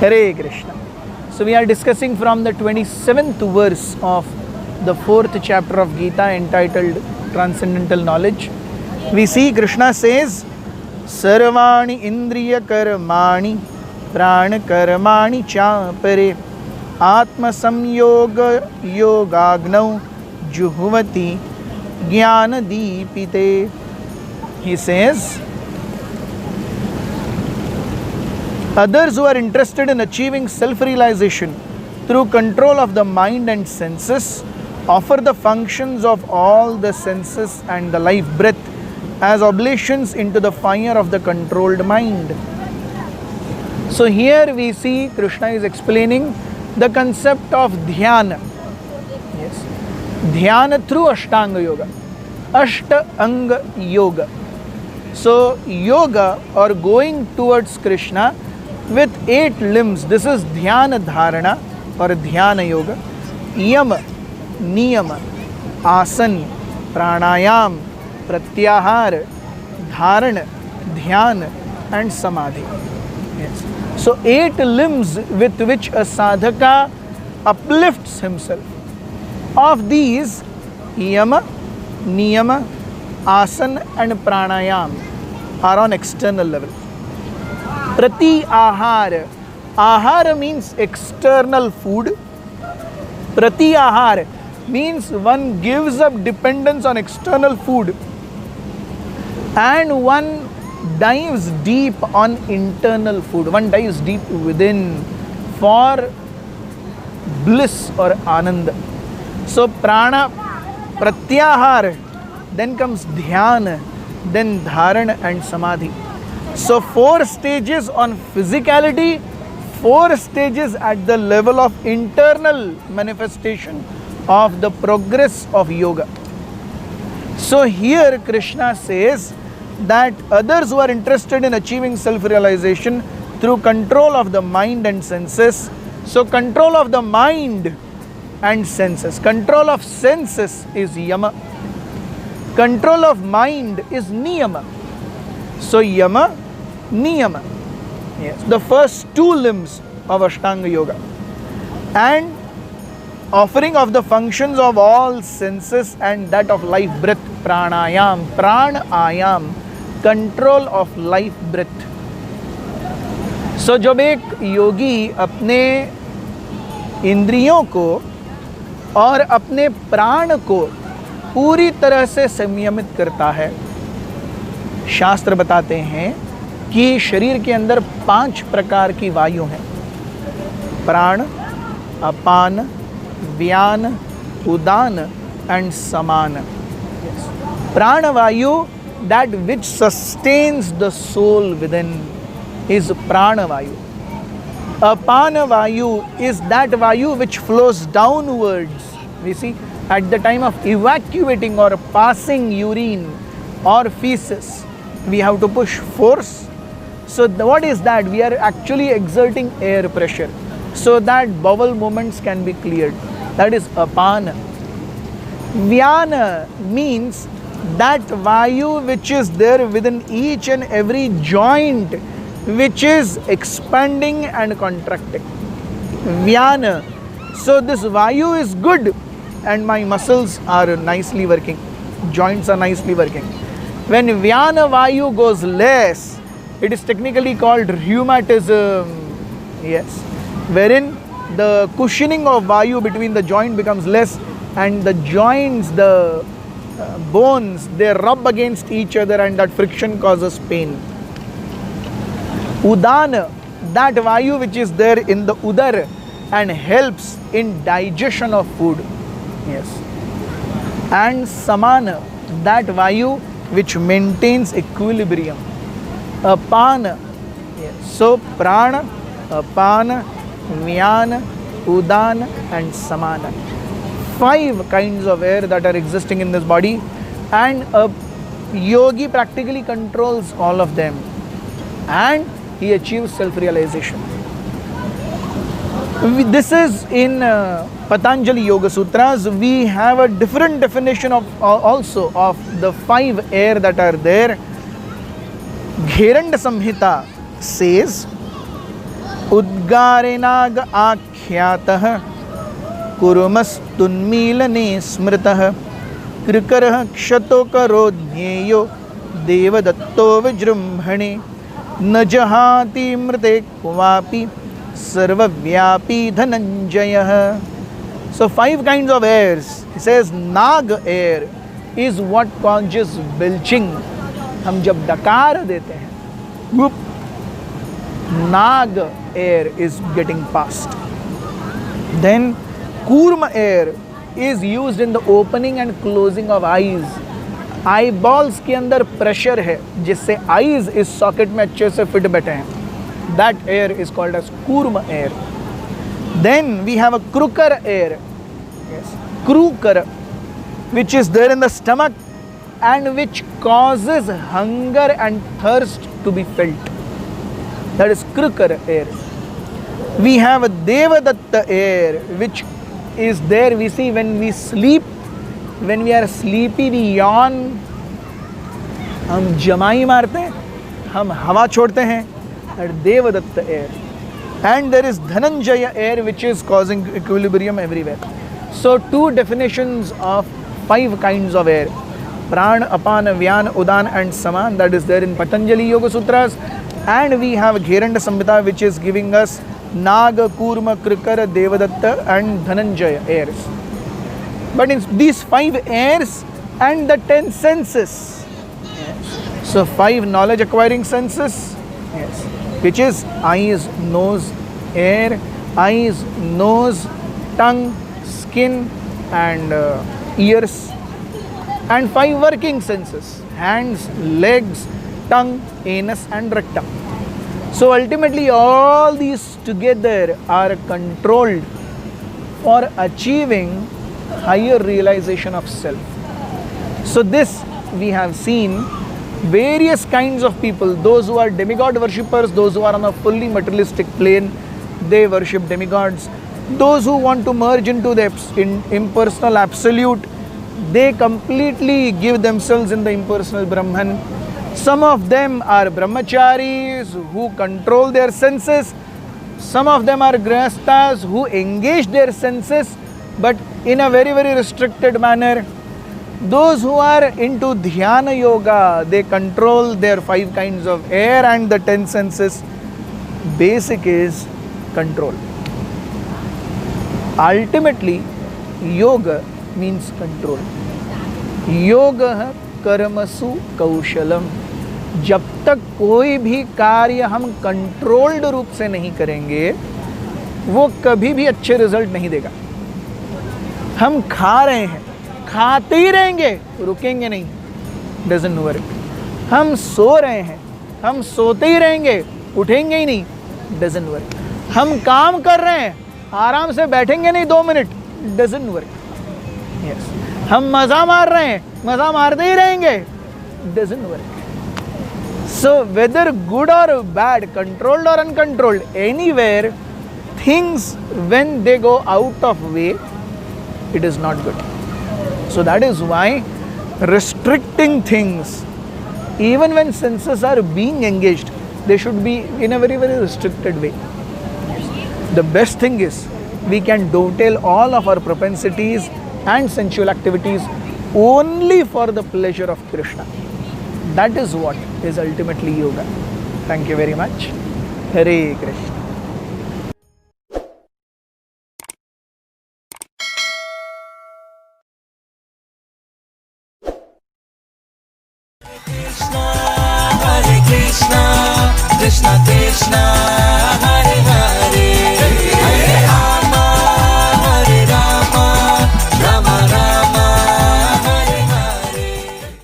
Hare Krishna. So we are discussing from the 27th verse of the 4th chapter of Gita entitled Transcendental Knowledge. We see Krishna says, Sarvani Indriya Karmani Prana Karmani Chapare Atma Samyoga Yogagnau Juhvati Jnana Deepite. He says, others who are interested in achieving self-realization through control of the mind and senses offer the functions of all the senses and the life breath as oblations into the fire of the controlled mind. So here we see Krishna is explaining the concept of dhyana. Yes, dhyana through Ashtanga Yoga, Ashtanga Yoga. So yoga or going towards Krishna with 8 limbs. This is dhyana dharana or dhyana yoga. Yama, niyama, asan, pranayam, pratyahar, dharana, dhyana and samadhi. Yes. So 8 limbs with which a sadhaka uplifts himself. Of these, yama, niyama, asan and pranayam are on external level. Prati ahar. Ahara means external food. Prati ahar means one gives up dependence on external food and one dives deep on internal food. One dives deep within for bliss or ananda. So prana, pratyahar, then comes dhyana, then dharana and samadhi. So 4 stages on physicality, 4 stages at the level of internal manifestation of the progress of yoga. So here Krishna says that others who are interested in achieving self-realization through control of the mind and senses. So control of the mind and senses. Control of senses is yama. Control of mind is niyama. So yama, niyama. Yes, the first 2 limbs of Ashtanga Yoga. And offering of the functions of all senses and that of life breath, pranayam, pranayam, control of life breath. So जब एक योगी अपने इंद्रियों को और अपने प्राण को पूरी तरह से संयमित करता है, शास्त्र बताते हैं कि शरीर के अंदर 5 प्रकार की वायु हैं. प्राण, अपान, व्यान, उदान एंड समान. प्राण वायु, that which sustains the soul within, is prana vayu. Apana vayu is that vayu which flows downwards. We see at the time of evacuating or passing urine or feces, we have to push force. So what is that? We are actually exerting air pressure so that bowel movements can be cleared. That is apana. Vyana means that vayu which is there within each and every joint, which is expanding and contracting. Vyana. So this vayu is good and my muscles are nicely working, joints are nicely working. When vyana vayu goes less, it is technically called rheumatism. Yes, wherein the cushioning of vayu between the joint becomes less and the joints, the bones, they rub against each other and that friction causes pain. Udana, that vayu which is there in the udar and helps in digestion of food. Yes. And samana, that vayu which maintains equilibrium. Apana. Yes. So prana, apana, vyana, udana and samana. 5 kinds of air that are existing in this body, and a yogi practically controls all of them and he achieves self-realization. This is in Patanjali Yoga Sutras. We have a different definition of also of the 5 air that are there. Gheranda Samhita says उद्गारेनाग आख्यातः कुर्मस्तुन्मीलने स्मृतः कृकरः क्षतोकरो ज्ञेयो देवदत्तो विजृम्भणे न जहाति मृते क्वापि सर्वव्यापी धनंजयः. So 5 kinds of airs. He says Nag air is what causes belching. हम जब डकार देते हैं, whoop, Nag air is getting passed. Then Kurma air is used in the opening and closing of eyes. I balls के अंदर pressure है जिससे eyes इस सॉकेट में अच्छे से फिट बैठे हैं. That air is called as Kurma air. Then we have a Krikara air. Krikara which is there in the stomach and which causes hunger and thirst to be felt. That is krukar air. We have a Devadatta air which is there, we see when we sleep, when we are sleepy we yawn, हम जमाई मारते हैं, हम हवा छोड़ते हैं. That Devadatta air. And there is Dhananjaya air which is causing equilibrium everywhere. So 2 definitions of 5 kinds of air: Pran, Apan, Vyan, Udan and Saman. That is there in Patanjali Yoga Sutras. And we have Gheranda Samhita which is giving us Naga, Kurma, Krikar, Devadatta and Dhananjaya airs. But in these 5 airs and the 10 senses. Yes. So 5 knowledge acquiring senses. Yes. Which is eyes, nose, air, eyes, nose, tongue, skin and ears, and 5 working senses: hands, legs, tongue, anus and rectum. So ultimately all these together are controlled for achieving higher realization of self. So this we have seen various kinds of people, those who are demigod worshippers, those who are on a fully materialistic plane, they worship demigods. Those who want to merge into the impersonal absolute, they completely give themselves in the impersonal Brahman. Some of them are brahmacharis who control their senses. Some of them are grihasthas who engage their senses but in a very, very restricted manner. Those who are into dhyana yoga, they control their 5 kinds of air and the 10 senses. Basic is control. Ultimately, yoga means control. Yoga कर्मसु कौशलम. जब तक कोई भी कार्य हम controlled रूप से नहीं करेंगे वो कभी भी अच्छे रिजल्ट नहीं देगा. हम खा रहे हैं, खाते ही रहेंगे, रुकेंगे नहीं, डजंट वर्क. हम सो रहे हैं, हम सोते ही रहेंगे, उठेंगे ही नहीं, डजंट वर्क. हम काम कर रहे हैं, आराम से बैठेंगे नहीं 2 मिनट, डजंट वर्क. यस. हम मजा मार रहे हैं, मजा मारते ही रहेंगे, doesn't work. So whether good और बैड, कंट्रोल्ड और uncontrolled, anywhere things when they go out of way, it is not good. So that is why restricting things, even when senses are being engaged, they should be in a very, very restricted way. The best thing is we can dovetail all of our propensities and sensual activities only for the pleasure of Krishna. That is what is ultimately yoga. Thank you very much. Hare Krishna. Krishna Krishna